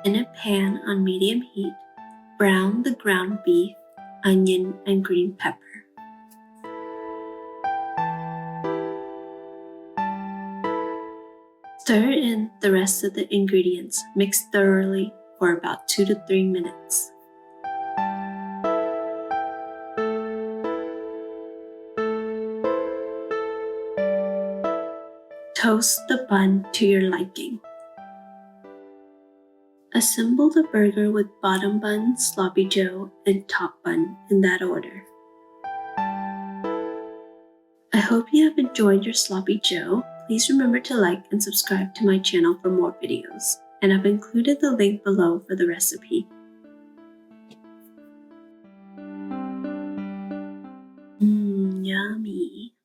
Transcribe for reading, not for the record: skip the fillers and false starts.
In a pan on medium heat, brown the ground beef, onion, and green pepper. Stir in the rest of the ingredients, mix thoroughly for about 2 to 3 minutes. Toast the bun to your liking. Assemble the burger with bottom bun, sloppy joe, and top bun in that order. I hope you have enjoyed your sloppy joe. Please remember to like and subscribe to my channel for more videos, and I've included the link below for the recipe. Yummy!